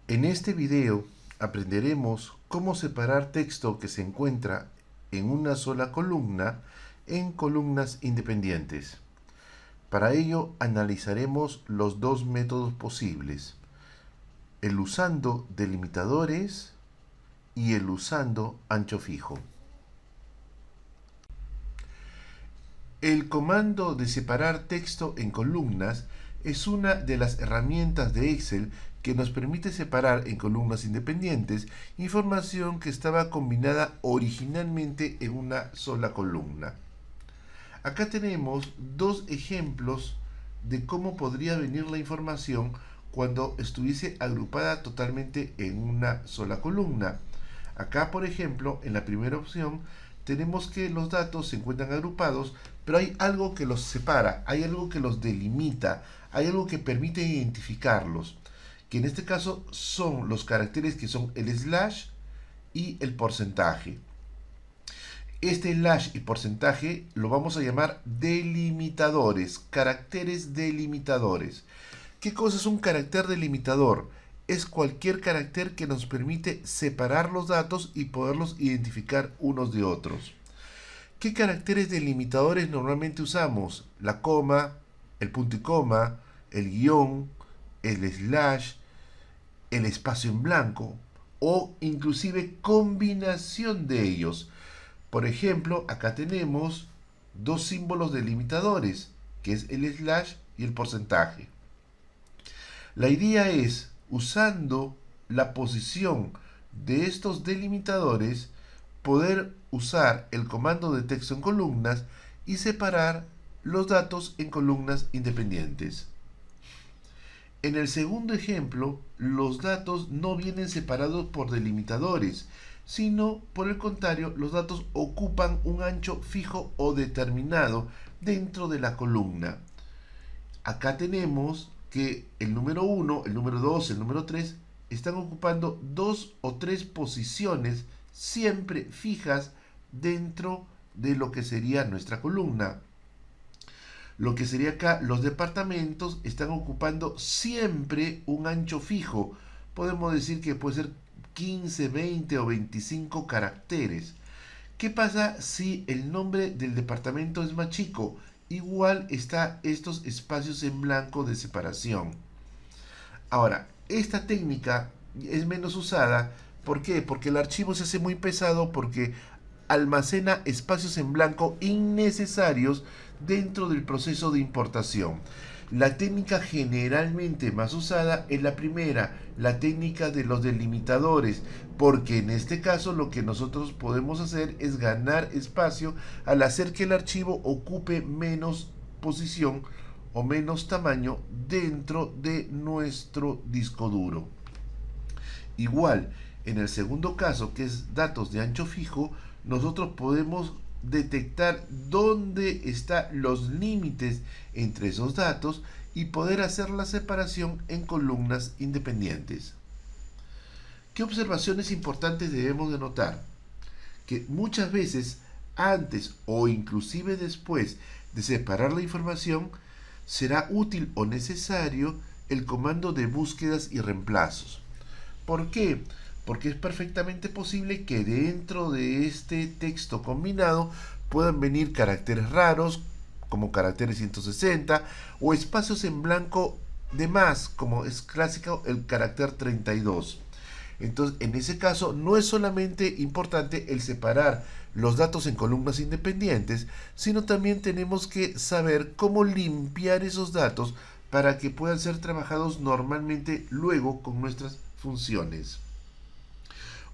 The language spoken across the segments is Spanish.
En este video aprenderemos cómo separar texto que se encuentra en una sola columna en columnas independientes. Para ello analizaremos los dos métodos posibles, el usando delimitadores y el usando ancho fijo. El comando de separar texto en columnas es una de las herramientas de Excel que nos permite separar en columnas independientes información que estaba combinada originalmente en una sola columna. Acá tenemos dos ejemplos de cómo podría venir la información cuando estuviese agrupada totalmente en una sola columna. Acá, por ejemplo, en la primera opción, tenemos que los datos se encuentran agrupados, pero hay algo que los separa, hay algo que los delimita, hay algo que permite identificarlos, que en este caso son los caracteres que son el slash y el porcentaje. Este slash y porcentaje lo vamos a llamar delimitadores, caracteres delimitadores. ¿Qué cosa es un carácter delimitador? Es cualquier carácter que nos permite separar los datos y poderlos identificar unos de otros. ¿Qué caracteres delimitadores normalmente usamos? La coma, el punto y coma, el guión, el slash, el espacio en blanco o inclusive combinación de ellos. Por ejemplo, acá tenemos dos símbolos delimitadores, que es el slash y el porcentaje. La idea es, usando la posición de estos delimitadores, poder usar el comando de texto en columnas y separar los datos en columnas independientes. En el segundo ejemplo, los datos no vienen separados por delimitadores, sino por el contrario, los datos ocupan un ancho fijo o determinado dentro de la columna. Acá tenemos que el número 1, el número 2, el número 3 están ocupando 2 o 3 posiciones siempre fijas dentro de lo que sería nuestra columna. Lo que sería acá, los departamentos están ocupando siempre un ancho fijo. Podemos decir que puede ser 15, 20 o 25 caracteres. ¿Qué pasa si el nombre del departamento es más chico? Igual está estos espacios en blanco de separación. Ahora, esta técnica es menos usada. ¿Por qué? Porque el archivo se hace muy pesado porque almacena espacios en blanco innecesarios dentro del proceso de importación. La técnica generalmente más usada es la primera, la técnica de los delimitadores, porque en este caso lo que nosotros podemos hacer es ganar espacio al hacer que el archivo ocupe menos posición o menos tamaño dentro de nuestro disco duro. Igual, en el segundo caso, que es datos de ancho fijo, nosotros podemos detectar dónde están los límites entre esos datos y poder hacer la separación en columnas independientes. ¿Qué observaciones importantes debemos de notar? Que muchas veces antes o inclusive después de separar la información será útil o necesario el comando de búsquedas y reemplazos. ¿Por qué? Porque es perfectamente posible que dentro de este texto combinado puedan venir caracteres raros, como caracteres 160, o espacios en blanco de más, como es clásico el carácter 32. Entonces, en ese caso, no es solamente importante el separar los datos en columnas independientes, sino también tenemos que saber cómo limpiar esos datos para que puedan ser trabajados normalmente luego con nuestras funciones.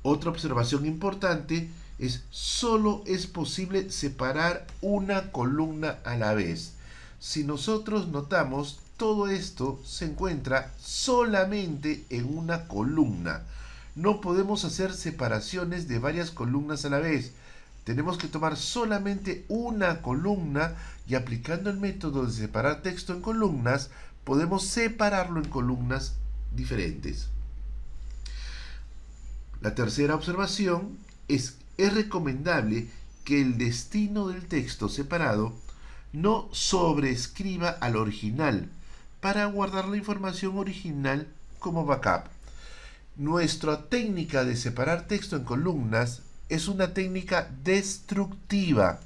Otra observación importante es solo es posible separar una columna a la vez. Si nosotros notamos, todo esto se encuentra solamente en una columna. No podemos hacer separaciones de varias columnas a la vez. Tenemos que tomar solamente una columna y aplicando el método de separar texto en columnas, podemos separarlo en columnas diferentes. La tercera observación es recomendable que el destino del texto separado no sobreescriba al original para guardar la información original como backup. Nuestra técnica de separar texto en columnas es una técnica destructiva.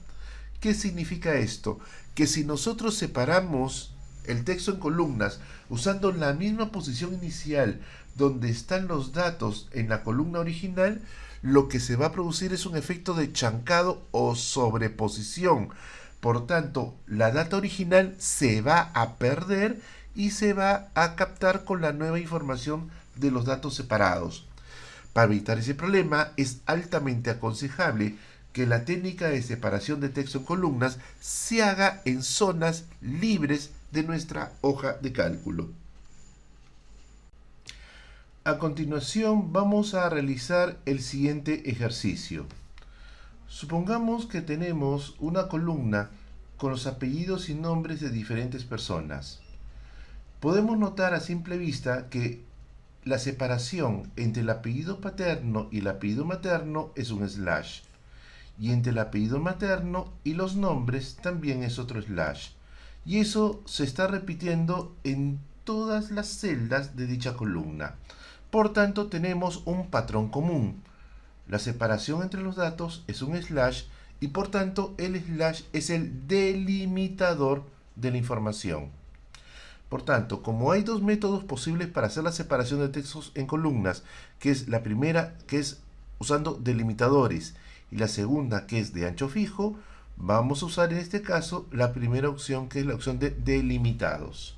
¿Qué significa esto? Que si nosotros separamos el texto en columnas usando la misma posición inicial donde están los datos en la columna original, lo que se va a producir es un efecto de chancado o sobreposición. Por tanto, la data original se va a perder y se va a captar con la nueva información de los datos separados. Para evitar ese problema, es altamente aconsejable que la técnica de separación de texto en columnas se haga en zonas libres de nuestra hoja de cálculo. A continuación vamos a realizar el siguiente ejercicio. Supongamos que tenemos una columna con los apellidos y nombres de diferentes personas. Podemos notar a simple vista que la separación entre el apellido paterno y el apellido materno es un slash, y entre el apellido materno y los nombres también es otro slash, y eso se está repitiendo en todas las celdas de dicha columna. Por tanto, tenemos un patrón común. La separación entre los datos es un slash y por tanto el slash es el delimitador de la información. Por tanto, como hay dos métodos posibles para hacer la separación de textos en columnas, que es la primera que es usando delimitadores y la segunda que es de ancho fijo, vamos a usar en este caso la primera opción, que es la opción de delimitados.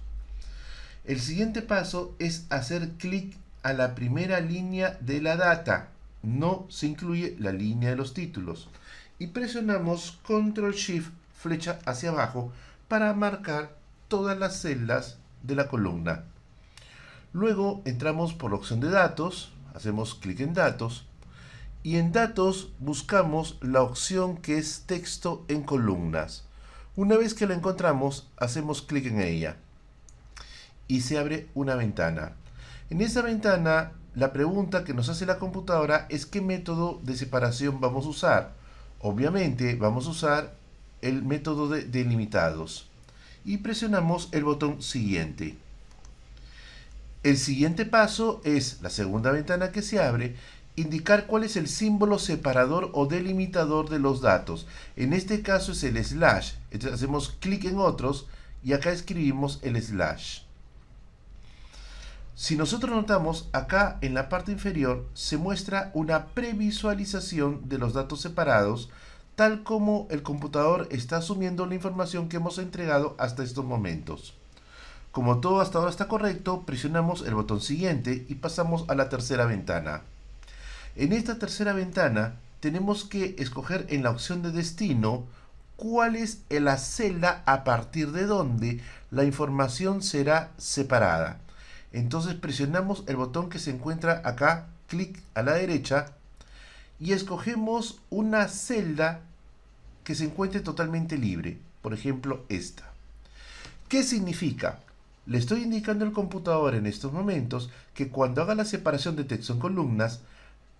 El siguiente paso es hacer clic a la primera línea de la data. No se incluye la línea de los títulos. Y presionamos Control Shift flecha hacia abajo para marcar todas las celdas de la columna. Luego entramos por la opción de datos, hacemos clic en datos y en datos buscamos la opción que es texto en columnas. Una vez que la encontramos, hacemos clic en ella y se abre una ventana. En esa ventana, la pregunta que nos hace la computadora es qué método de separación vamos a usar. Obviamente vamos a usar el método de delimitados y presionamos el botón siguiente. El siguiente paso es la segunda ventana que se abre, indicar cuál es el símbolo separador o delimitador de los datos. En este caso es el slash. Entonces hacemos clic en otros y acá escribimos el slash. Si nosotros notamos, acá en la parte inferior se muestra una previsualización de los datos separados, tal como el computador está asumiendo la información que hemos entregado hasta estos momentos. Como todo hasta ahora está correcto, presionamos el botón siguiente y pasamos a la tercera ventana. En esta tercera ventana tenemos que escoger en la opción de destino cuál es la celda a partir de donde la información será separada. Entonces presionamos el botón que se encuentra acá, clic a la derecha, y escogemos una celda que se encuentre totalmente libre, por ejemplo esta. ¿Qué significa? Le estoy indicando al computador en estos momentos que cuando haga la separación de texto en columnas,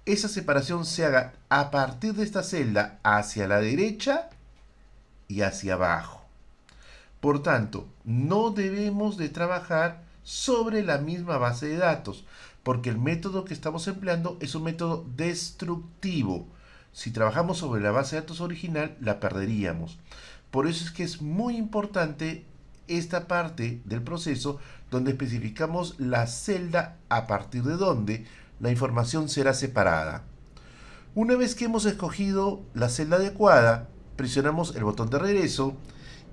esa separación se haga a partir de esta celda hacia la derecha y hacia abajo. Por tanto, no debemos de trabajar sobre la misma base de datos, porque el método que estamos empleando es un método destructivo. Si trabajamos sobre la base de datos original, la perderíamos. Por eso es que es muy importante esta parte del proceso donde especificamos la celda a partir de donde la información será separada. Una vez que hemos escogido la celda adecuada, presionamos el botón de regreso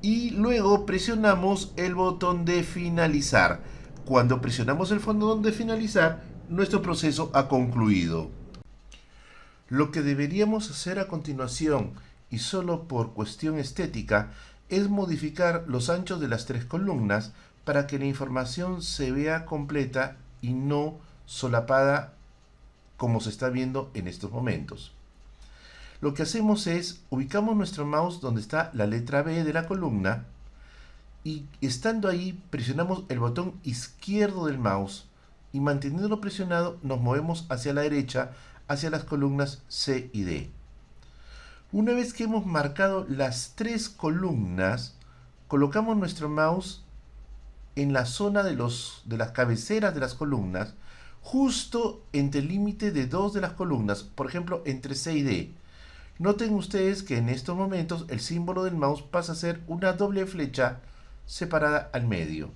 y luego presionamos el botón de finalizar. Cuando presionamos el botón de finalizar, nuestro proceso ha concluido. Lo que deberíamos hacer a continuación, y solo por cuestión estética, es modificar los anchos de las tres columnas para que la información se vea completa y no solapada como se está viendo en estos momentos. Lo que hacemos es, ubicamos nuestro mouse donde está la letra B de la columna y estando ahí presionamos el botón izquierdo del mouse y manteniéndolo presionado nos movemos hacia la derecha, hacia las columnas C y D. Una vez que hemos marcado las tres columnas, colocamos nuestro mouse en la zona de las cabeceras de las columnas, justo entre el límite de dos de las columnas, por ejemplo entre C y D. Noten ustedes que en estos momentos el símbolo del mouse pasa a ser una doble flecha separada al medio.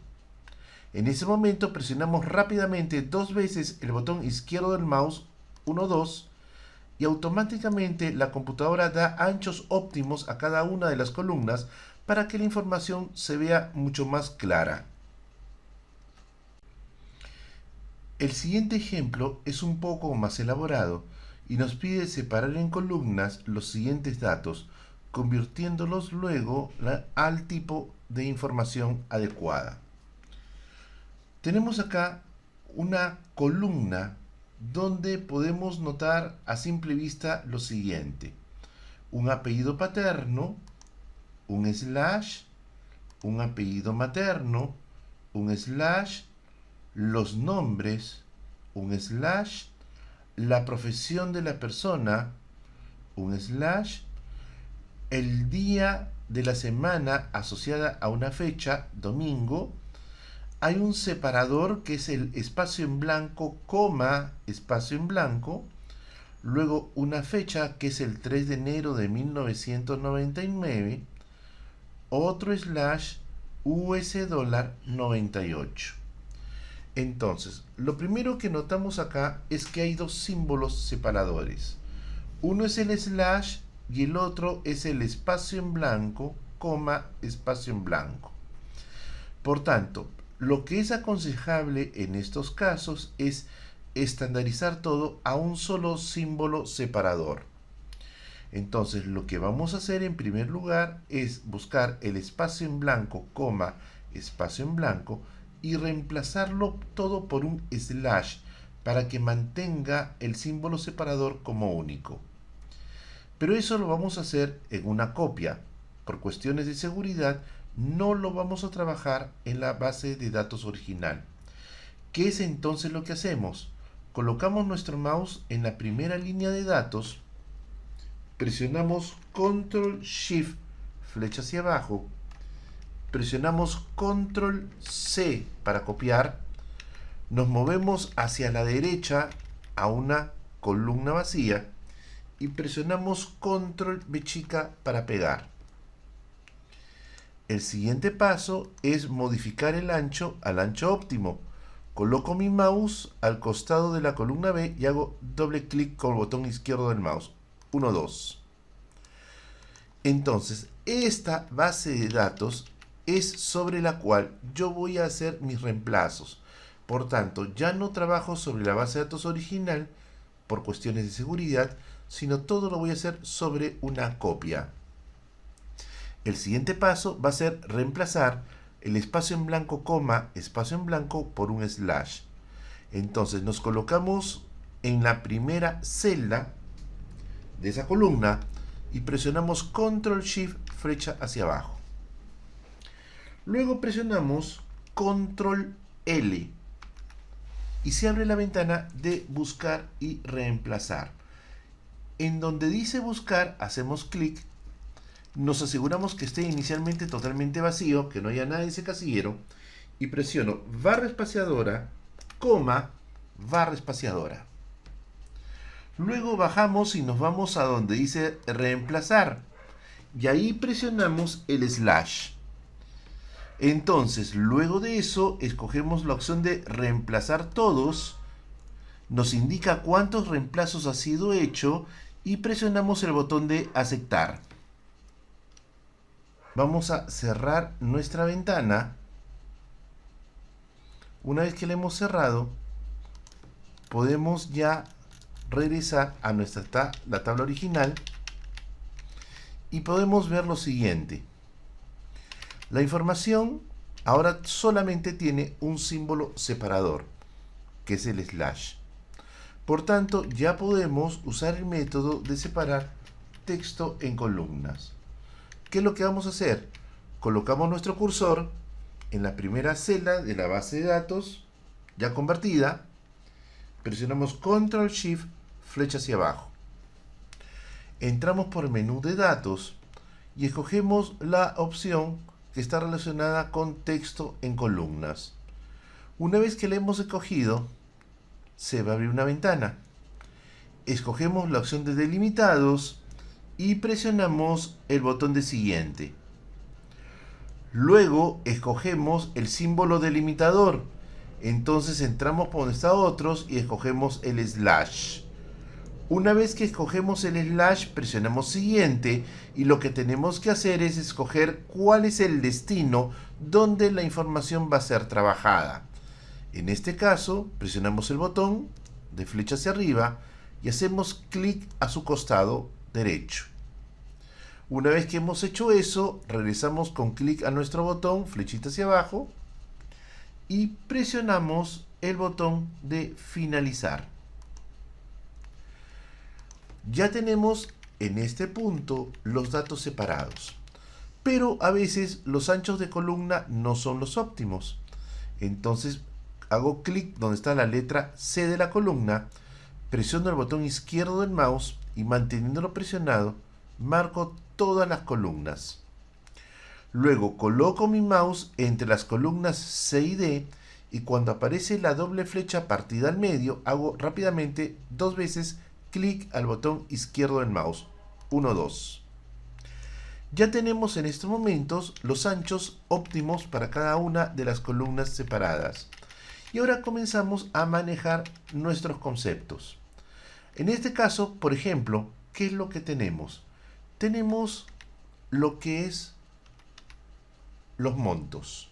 En ese momento presionamos rápidamente dos veces el botón izquierdo del mouse, 1, 2, y automáticamente la computadora da anchos óptimos a cada una de las columnas para que la información se vea mucho más clara. El siguiente ejemplo es un poco más elaborado y nos pide separar en columnas los siguientes datos, convirtiéndolos luego al tipo de información adecuada. Tenemos acá una columna donde podemos notar a simple vista lo siguiente: un apellido paterno, un slash, un apellido materno, un slash, los nombres, un slash, la profesión de la persona, un slash, el día de la semana asociada a una fecha, domingo. Hay un separador que es el espacio en blanco, coma, espacio en blanco. Luego una fecha que es el 3 de enero de 1999. Otro slash, US dólar 98. Entonces, lo primero que notamos acá es que hay dos símbolos separadores. Uno es el slash y el otro es el espacio en blanco, coma, espacio en blanco. Por tanto, lo que es aconsejable en estos casos es estandarizar todo a un solo símbolo separador. Entonces, lo que vamos a hacer en primer lugar es buscar el espacio en blanco, coma, espacio en blanco, y reemplazarlo todo por un slash para que mantenga el símbolo separador como único. Pero eso lo vamos a hacer en una copia. Por cuestiones de seguridad, no lo vamos a trabajar en la base de datos original. ¿Qué es entonces lo que hacemos? Colocamos nuestro mouse en la primera línea de datos, presionamos Control Shift, flecha hacia abajo, presionamos Control C para copiar, nos movemos hacia la derecha a una columna vacía y presionamos Control B chica para pegar. El siguiente paso es modificar el ancho al ancho óptimo. Coloco mi mouse al costado de la columna B y hago doble clic con el botón izquierdo del mouse. 1, 2. Entonces, esta base de datos es sobre la cual yo voy a hacer mis reemplazos. Por tanto, ya no trabajo sobre la base de datos original por cuestiones de seguridad, sino todo lo voy a hacer sobre una copia. El siguiente paso va a ser reemplazar el espacio en blanco, coma, espacio en blanco por un slash. Entonces nos colocamos en la primera celda de esa columna y presionamos Control Shift, flecha hacia abajo. Luego presionamos Control L y se abre la ventana de buscar y reemplazar. En donde dice buscar, hacemos clic. Nos aseguramos que esté inicialmente totalmente vacío, que no haya nada en ese casillero, y presiono barra espaciadora, coma, barra espaciadora. Luego bajamos y nos vamos a donde dice reemplazar, y ahí presionamos el slash. Entonces, luego de eso, escogemos la opción de reemplazar todos, nos indica cuántos reemplazos ha sido hecho, y presionamos el botón de aceptar. Vamos a cerrar nuestra ventana. Una vez que la hemos cerrado, podemos ya regresar a la tabla original y podemos ver lo siguiente. La información ahora solamente tiene un símbolo separador, que es el slash. Por tanto, ya podemos usar el método de separar texto en columnas. ¿Qué es lo que vamos a hacer? Colocamos nuestro cursor en la primera celda de la base de datos ya convertida, presionamos Control Shift, flecha hacia abajo. Entramos por el menú de datos y escogemos la opción que está relacionada con texto en columnas. Una vez que la hemos escogido, se va a abrir una ventana. Escogemos la opción de delimitados y presionamos el botón de siguiente. Luego escogemos el símbolo delimitador. Entonces entramos por donde está otros y escogemos el slash. Una vez que escogemos el slash, presionamos siguiente y lo que tenemos que hacer es escoger cuál es el destino donde la información va a ser trabajada. En este caso, presionamos el botón de flecha hacia arriba y hacemos clic a su costado derecho. Una vez que hemos hecho eso, regresamos con clic a nuestro botón, flechita hacia abajo, y presionamos el botón de finalizar. Ya tenemos en este punto los datos separados, pero a veces los anchos de columna no son los óptimos. Entonces hago clic donde está la letra C de la columna, presiono el botón izquierdo del mouse y manteniéndolo presionado, marco todas las columnas. Luego coloco mi mouse entre las columnas C y D y cuando aparece la doble flecha partida al medio, hago rápidamente 2 veces clic al botón izquierdo del mouse. 1, 2. Ya tenemos en estos momentos los anchos óptimos para cada una de las columnas separadas. Y ahora comenzamos a manejar nuestros conceptos. En este caso, por ejemplo, ¿qué es lo que tenemos? Tenemos lo que es los montos.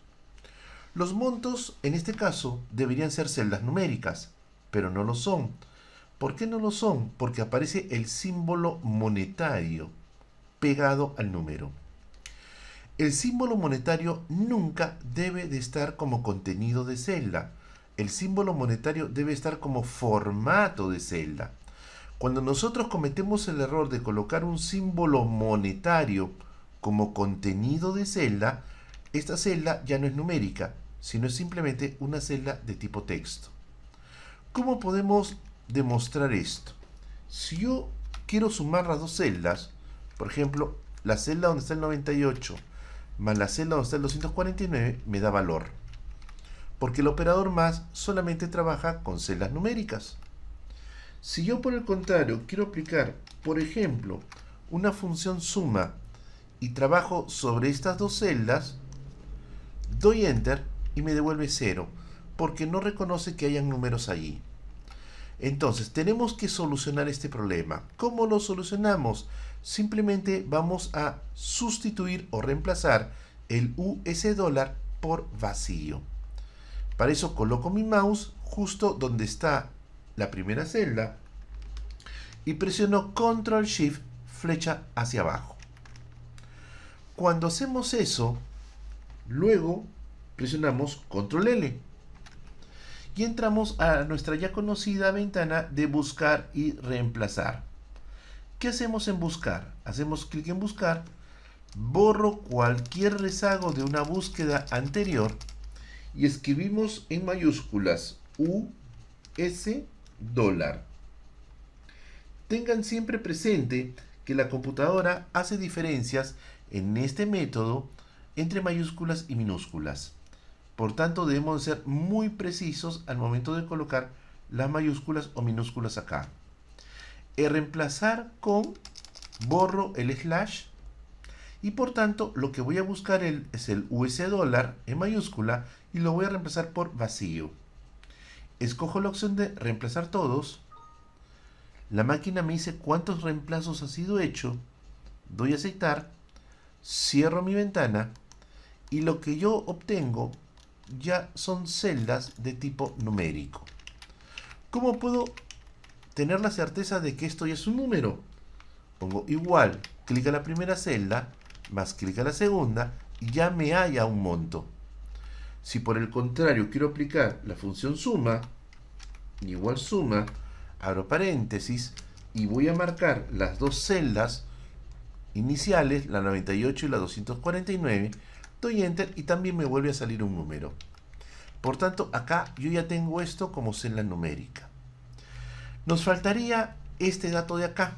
Los montos, en este caso, deberían ser celdas numéricas, pero no lo son. ¿Por qué no lo son? Porque aparece el símbolo monetario pegado al número. El símbolo monetario nunca debe de estar como contenido de celda. El símbolo monetario debe estar como formato de celda. Cuando nosotros cometemos el error de colocar un símbolo monetario como contenido de celda, esta celda ya no es numérica, sino es simplemente una celda de tipo texto. ¿Cómo podemos demostrar esto? Si yo quiero sumar las dos celdas, por ejemplo, la celda donde está el 98 más la celda donde está el 249 me da valor, porque el operador más solamente trabaja con celdas numéricas. Si yo por el contrario quiero aplicar, por ejemplo, una función suma y trabajo sobre estas dos celdas, doy enter y me devuelve 0, porque no reconoce que hayan números allí. Entonces tenemos que solucionar este problema. ¿Cómo lo solucionamos? Simplemente vamos a sustituir o reemplazar el US dólar por vacío. Para eso coloco mi mouse justo donde está la primera celda y presiono Control Shift flecha hacia abajo. Cuando hacemos eso, luego presionamos Control L y entramos a nuestra ya conocida ventana de buscar y reemplazar. ¿Qué hacemos en buscar? Hacemos clic en buscar, borro cualquier rezago de una búsqueda anterior y escribimos en mayúsculas US dólar. Tengan siempre presente que la computadora hace diferencias en este método entre mayúsculas y minúsculas. Por tanto, debemos ser muy precisos al momento de colocar las mayúsculas o minúsculas acá. Reemplazar con borro el slash y por tanto lo que voy a buscar es el US dólar en mayúscula y lo voy a reemplazar por vacío. Escojo la opción de reemplazar todos. La máquina me dice cuántos reemplazos ha sido hecho. Doy a aceptar. Cierro mi ventana. Y lo que yo obtengo ya son celdas de tipo numérico. ¿Cómo puedo tener la certeza de que esto ya es un número? Pongo igual, clic a la primera celda, más clic a la segunda y ya me halla un monto. Si por el contrario quiero aplicar la función suma, igual suma, abro paréntesis y voy a marcar las dos celdas iniciales, la 98 y la 249, doy enter y también me vuelve a salir un número. Por tanto, acá yo ya tengo esto como celda numérica. Nos faltaría este dato de acá.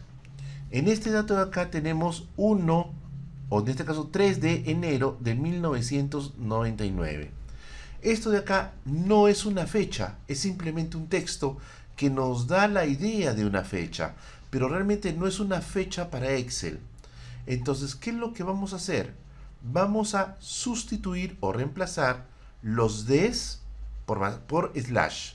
En este dato de acá tenemos 1, o en este caso 3 de enero de 1999. Esto de acá no es una fecha, es simplemente un texto que nos da la idea de una fecha, pero realmente no es una fecha para Excel. Entonces, ¿qué es lo que vamos a hacer? Vamos a sustituir o reemplazar los des por slash.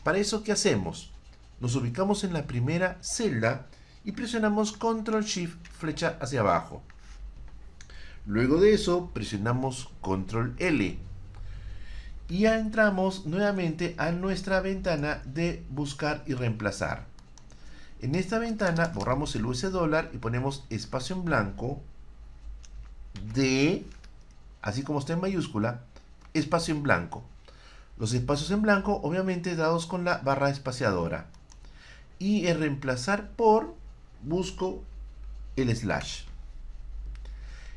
Para eso, ¿qué hacemos? Nos ubicamos en la primera celda y presionamos Control Shift flecha hacia abajo. Luego de eso presionamos Control L y ya entramos nuevamente a nuestra ventana de buscar y reemplazar. En esta ventana borramos el US dólar y ponemos espacio en blanco de, así como está en mayúscula, espacio en blanco. Los espacios en blanco obviamente dados con la barra espaciadora. Y en reemplazar por busco el slash.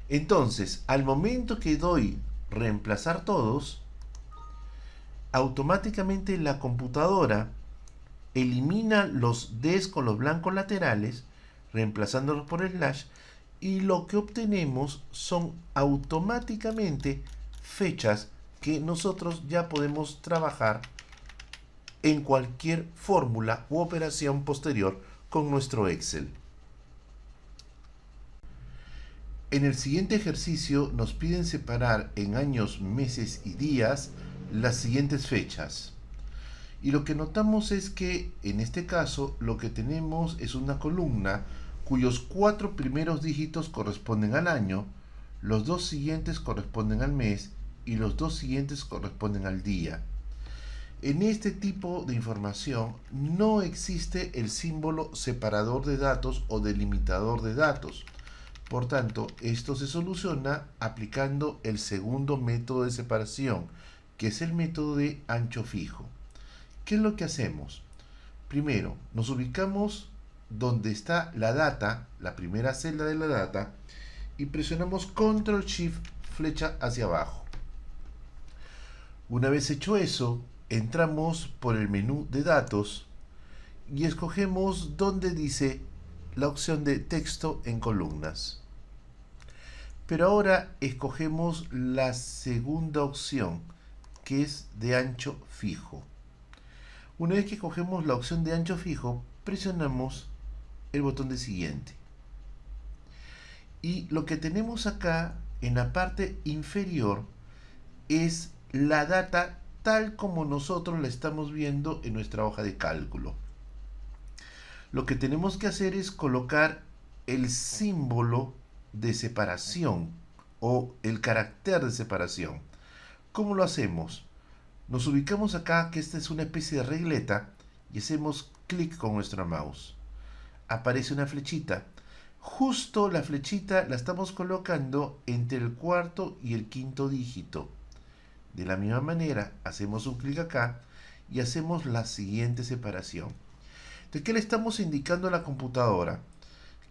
Entonces, al momento que doy reemplazar todos, automáticamente la computadora elimina los Ds con los blancos laterales, reemplazándolos por slash, y lo que obtenemos son automáticamente fechas que nosotros ya podemos trabajar en cualquier fórmula u operación posterior con nuestro Excel. En el siguiente ejercicio nos piden separar en años, meses y días las siguientes fechas. Y lo que notamos es que en este caso lo que tenemos es una columna cuyos 4 primeros dígitos corresponden al año, los 2 siguientes corresponden al mes y los 2 siguientes corresponden al día. En este tipo de información no existe el símbolo separador de datos o delimitador de datos. Por tanto, esto se soluciona aplicando el segundo método de separación, que es el método de ancho fijo. ¿Qué es lo que hacemos? Primero, nos ubicamos donde está la data, la primera celda de la data, y presionamos Control Shift flecha hacia abajo. Una vez hecho eso, entramos por el menú de datos y escogemos donde dice la opción de texto en columnas. Pero ahora escogemos la segunda opción, que es de ancho fijo. Una vez que escogemos la opción de ancho fijo, presionamos el botón de siguiente. Y lo que tenemos acá en la parte inferior es la data tal como nosotros la estamos viendo en nuestra hoja de cálculo. Lo que tenemos que hacer es colocar el símbolo de separación o el carácter de separación. ¿Cómo lo hacemos? Nos ubicamos acá, que esta es una especie de regleta, y hacemos clic con nuestro mouse. Aparece una flechita. Justo la flechita la estamos colocando entre el cuarto y el quinto dígito. De la misma manera, hacemos un clic acá y hacemos la siguiente separación. ¿De qué le estamos indicando a la computadora?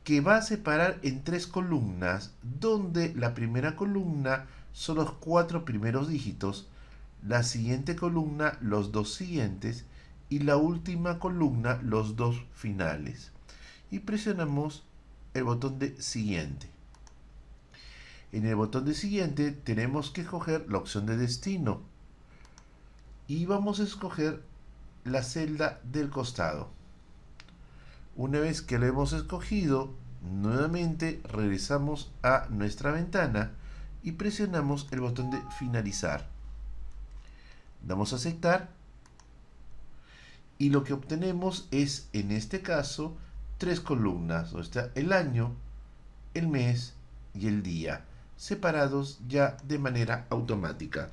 Que va a separar en 3 columnas, donde la primera columna son los 4 primeros dígitos, la siguiente columna los 2 siguientes y la última columna los 2 finales. Y presionamos el botón de siguiente. En el botón de siguiente tenemos que escoger la opción de destino y vamos a escoger la celda del costado. Una vez que lo hemos escogido, nuevamente regresamos a nuestra ventana y presionamos el botón de finalizar. Damos a aceptar y lo que obtenemos es, en este caso, 3 columnas, donde está el año, el mes y el día, separados ya de manera automática.